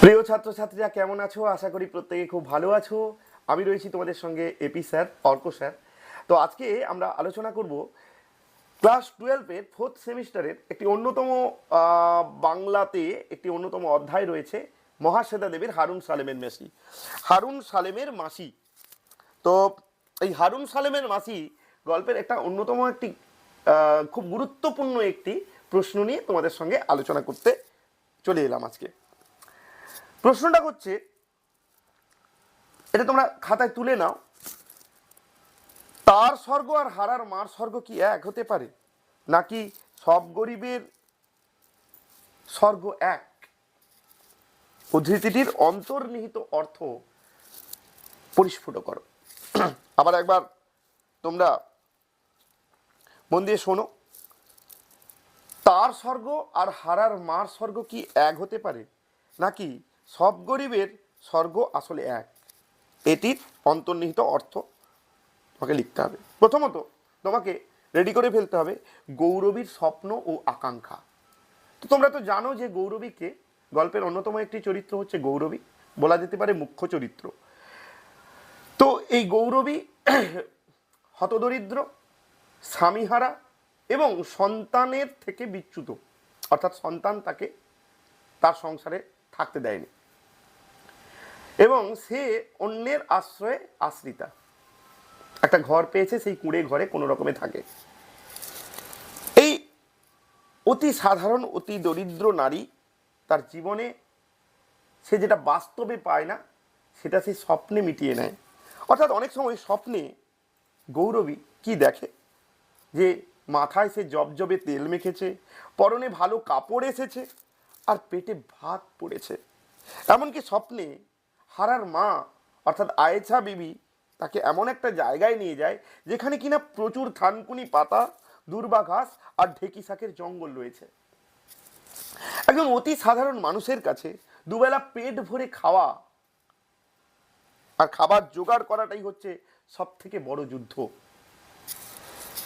প্রিয় ছাত্রছাত্রীরা কেমন আছো? আশা করি প্রত্যেকে খুব ভালো আছো। আমি রয়েছি তোমাদের সঙ্গে এপি স্যার, অর্ক স্যার। তো আজকে আমরা আলোচনা করব ক্লাস 12-এর 4th সেমিস্টারের একটি অন্যতম বাংলাতে একটি অন্যতম অধ্যায় রয়েছে মহাশ্বেতা দেবীর হারুন সালেমের মাসি। হারুন সালেমের মাসি। তো এই হারুন সালেমের মাসি গল্পের একটা অন্যতম একটি খুব গুরুত্বপূর্ণ একটি প্রশ্ন নিয়ে তোমাদের সঙ্গে আলোচনা করতে চলে এলাম আজকে। প্রশ্নটা হচ্ছে, এটা তোমরা খাতায় তুলে নাও। তার স্বর্গ আর হারার মার স্বর্গ কি এক হতে পারে, নাকি সব গরিবের স্বর্গ এক? উদ্ধৃতিটির অন্তর্নিহিত অর্থ পরিস্ফুট করো। আবার একবার তোমরা মন দিয়ে শোনো। তার স্বর্গ আর হারার মার স্বর্গ কি এক হতে পারে, নাকি সব গরিবের স্বর্গ আসলে এক? এটির অন্তর্নিহিত অর্থ তোমাকে লিখতে হবে। প্রথমত তোমাকে রেডি করে ফেলতে হবে গৌরবীর স্বপ্ন ও আকাঙ্ক্ষা। তো তোমরা তো জানো যে গৌরবীকে, গল্পের অন্যতম একটি চরিত্র হচ্ছে গৌরবী, বলা যেতে পারে মুখ্য চরিত্র। তো এই গৌরবী হতদরিদ্র, স্বামীহারা এবং সন্তানের থেকে বিচ্যুত, অর্থাৎ সন্তান তাকে তার সংসারে থাকতে দেয়নি এবং সে অন্যের আশ্রয়ে আশ্রিতা। একটা ঘর পেয়েছে, সেই কুঁড়ে ঘরে কোনো রকমে থাকে। এই অতি সাধারণ অতি দরিদ্র নারী তার জীবনে সে যেটা বাস্তবে পায় না সেটা সে স্বপ্নে মিটিয়ে নেয়। অর্থাৎ অনেক সময় স্বপ্নে গৌরবী কি দেখে, যে মাথায় সে জবজবে তেল মেখেছে, পরনে ভালো কাপড় এসেছে, আর পেটে ভাত পড়েছে। এমনকি স্বপ্নে হারার মা অর্থাৎ আয়েশা বিবি তাকে এমন একটা জায়গায় নিয়ে যায় যেখানে কিনা প্রচুর থানকুনি পাতা, দূর্বা ঘাস আর ঢেকি শাকের জঙ্গল রয়েছে। একজন অতি সাধারণ মানুষের কাছে দুবেলা পেট ভরে খাওয়া আর খাবার জোগাড় করাটাই হচ্ছে সব থেকে বড় যুদ্ধ।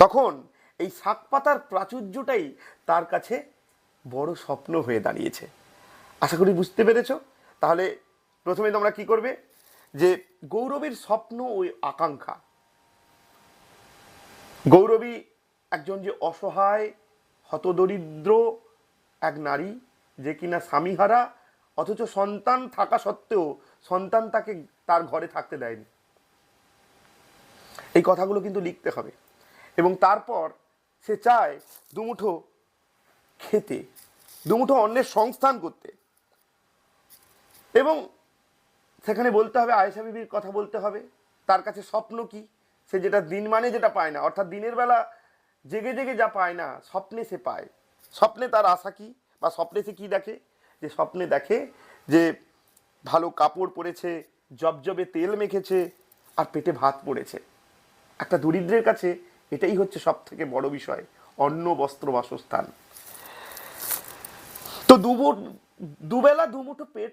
তখন এই শাক পাতার প্রাচুর্যটাই তার কাছে বড় স্বপ্ন হয়ে দাঁড়িয়েছে। আশা করি বুঝতে পেরেছ। তাহলে প্রথমে তোমরা কি করবে, যে গৌরবীর স্বপ্ন ও আকাঙ্ক্ষা। গৌরবী একজন যে অসহায় হতদরিদ্র এক নারী, যে কিনা স্বামীহারা, অথচ সন্তান থাকা সত্ত্বেও সন্তান তাকে তার ঘরে থাকতে দেয়নি। এই কথাগুলো কিন্তু লিখতে হবে। এবং তারপর সে চায় দুমুঠো খেতে, দুমুঠো অন্যের সংস্থান করতে। এবং সেখানে বলতে হবে, আয়েশা বিবির কথা বলতে হবে, তার কাছে স্বপ্ন কি, সে যেটা দিন মানে যেটা পায় না, অর্থাৎ দিনের বেলা জেগে জেগে যা পায় না, স্বপ্নে সে পায়। স্বপ্নে তার আশা কি, বা স্বপ্নে সে কি দেখে, যে স্বপ্নে দেখে যে ভালো কাপড় পরেছে, জবজবে তেল মেখেছে, আর পেটে ভাত পড়েছে। একটা দরিদ্রের কাছে এটাই হচ্ছে সব থেকে বড় বিষয়, অন্ন বস্ত্র বাসস্থান। তো দুবেলা দুমুঠো পেট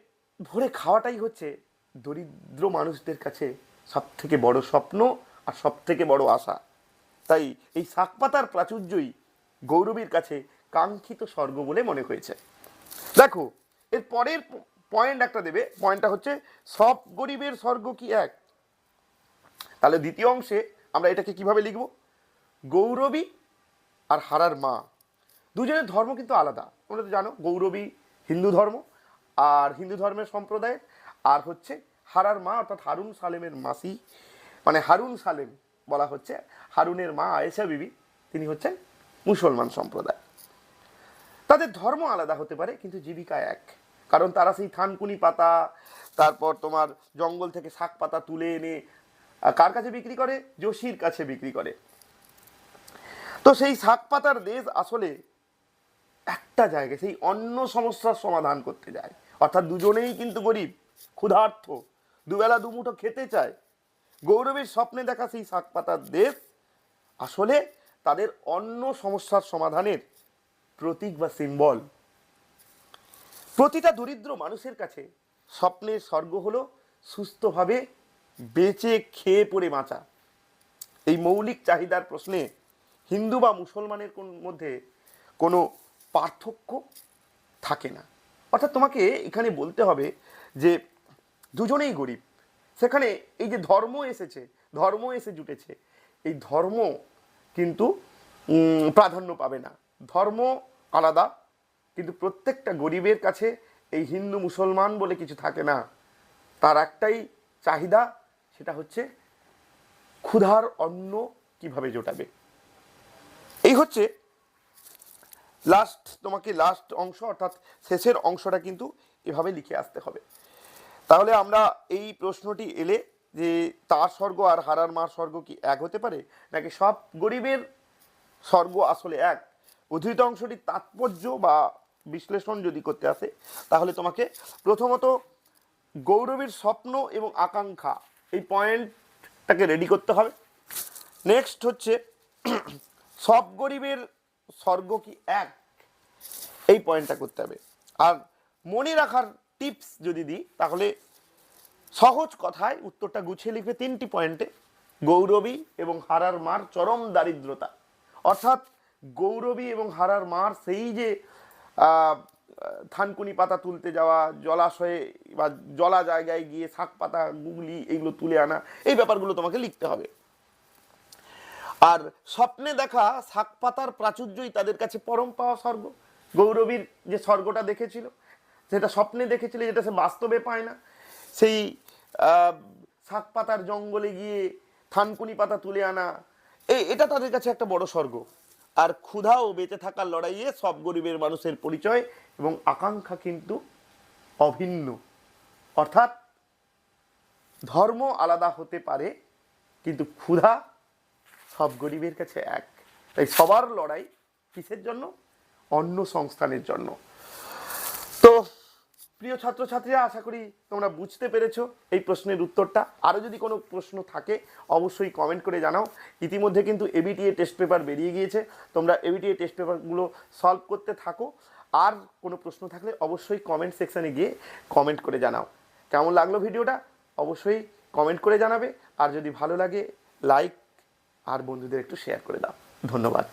ভরে খাওয়াটাই হচ্ছে দরিদ্র মানুষদের কাছে সব থেকে বড় স্বপ্ন আর সব থেকে বড় আশা। তাই এই শাক পাতার প্রাচুর্যই গৌরবীর কাছে কাঙ্ক্ষিত স্বর্গ বলে মনে হয়েছে। দেখো, এর পরের পয়েন্ট একটা দেবে, পয়েন্টটা হচ্ছে সব গরিবের স্বর্গ কি এক। তাহলে দ্বিতীয় অংশে আমরা এটাকে কিভাবে লিখব, গৌরবী আর হারার মা দুজনের ধর্ম কিন্তু আলাদা। তোমরা তো জানো গৌরবী হিন্দু ধর্ম আর হিন্দু ধর্মের সম্প্রদায়ের, আর হচ্ছে হারার মা অর্থাৎ হারুন সালেমের মাসি, মানে হারুন সালেম বলা হচ্ছে, হারুনের মা আয়েশা বিবি, তিনি হচ্ছেন মুসলমান সম্প্রদায়। তাদের ধর্ম আলাদা হতে পারে কিন্তু জীবিকা এক, কারণ তারা সেই থানকুনি পাতা, তারপর তোমার জঙ্গল থেকে শাক পাতা তুলে এনে কার কাছে বিক্রি করে, যোশীর কাছে বিক্রি করে। তো সেই শাক পাতার দেশ আসলে একটা জায়গায় সেই অন্য সমস্যার সমাধান করতে যায়। অর্থাৎ দুজনেই কিন্তু গরিব, ক্ষুধার্ত, দুবেলা দুমুঠো খেতে চায়। গৌরবের স্বপ্নে দেখা সেই শাক পাতার দেশ আসলে তাদের অন্য সমস্যার সমাধানের প্রতীক বা সিম্বল। প্রতিটা দরিদ্র মানুষের কাছে স্বপ্নের স্বর্গ হলো সুস্থভাবে বেঁচে খেয়ে পড়ে বাঁচা। এই মৌলিক চাহিদার প্রশ্নে হিন্দু বা মুসলমানের মধ্যে কোনো পার্থক্য থাকে না। অর্থাৎ তোমাকে এখানে বলতে হবে যে দুজনেই গরিব, সেখানে এই যে ধর্ম এসে জুটেছে, এই ধর্ম কিন্তু প্রাধান্য পাবে না। ধর্ম আলাদা, কিন্তু প্রত্যেকটা গরিবের কাছে এই হিন্দু মুসলমান বলে কিছু থাকে না। তার একটাই চাহিদা, সেটা হচ্ছে ক্ষুধার অন্ন কিভাবে জোটাবে। এই হচ্ছে লাস্ট অংশ, অর্থাৎ শেষের অংশটা কিন্তু এভাবে লিখে আসতে হবে। তাহলে আমরা এই প্রশ্নটি এলে যে তার স্বর্গ আর হারার মার স্বর্গ কি এক হতে পারে, নাকি সব গরিবের স্বর্গ আসলে এক, উদ্ধৃত অংশটির তাৎপর্য বা বিশ্লেষণ যদি করতে আসে, তাহলে তোমাকে প্রথমত গৌরবীর স্বপ্ন এবং আকাঙ্ক্ষা এই পয়েন্টটাকে রেডি করতে হবে। নেক্সট হচ্ছে সব গরিবের স্বর্গ কি এক, এই পয়েন্টটা করতে হবে। আর মনে রাখার টিপস যদি দিই, তাহলে সহজ কথায় উত্তরটা গুছিয়ে লিখবে 3টি পয়েন্টে। গৌরবী এবং হারার মার চরম দারিদ্রতা, অর্থাৎ গৌরবী এবং হারার মার সেই যে থানকুনি পাতা তুলতে যাওয়া, জলাশয়ে বা জলা জায়গায় গিয়ে শাক পাতা গুগলি এইগুলো তুলে আনা, এই ব্যাপারগুলো তোমাকে লিখতে হবে। আর স্বপ্নে দেখা শাক পাতার প্রাচুর্যই তাদের কাছে পরম পাওয়া স্বর্গ। গৌরবীর যে স্বর্গটা দেখেছিল, সেটা স্বপ্নে দেখেছিল, যেটা সে বাস্তবে পায় না। সেই শাক পাতার জঙ্গলে গিয়ে থানকুনি পাতা তুলে আনা, এটা তাদের কাছে একটা বড় স্বর্গ। আর ক্ষুধা ও বেঁচে থাকার লড়াইয়ে সব গরিবের মানুষের পরিচয় এবং আকাঙ্ক্ষা কিন্তু অভিন্ন। অর্থাৎ ধর্ম আলাদা হতে পারে, কিন্তু ক্ষুধা সব গরিবের কাছে এক। তাই সবার লড়াই কিসের জন্য? অন্ন সংস্থানের জন্য। তো প্রিয় ছাত্রছাত্রীরা, আশা করি তোমরা বুঝতে পেরেছো এই প্রশ্নের উত্তরটা। আরও যদি কোনো প্রশ্ন থাকে অবশ্যই কমেন্ট করে জানাও। ইতিমধ্যে কিন্তু এবিটিএ টেস্ট পেপার বেরিয়ে গিয়েছে, তোমরা এবিটিএ টেস্ট পেপারগুলো সলভ করতে থাকো। আর কোনো প্রশ্ন থাকলে অবশ্যই কমেন্ট সেকশানে গিয়ে কমেন্ট করে জানাও। কেমন লাগলো ভিডিওটা অবশ্যই কমেন্ট করে জানাবে। আর যদি ভালো লাগে লাইক আর বন্ধুদের একটু শেয়ার করে দাও। ধন্যবাদ।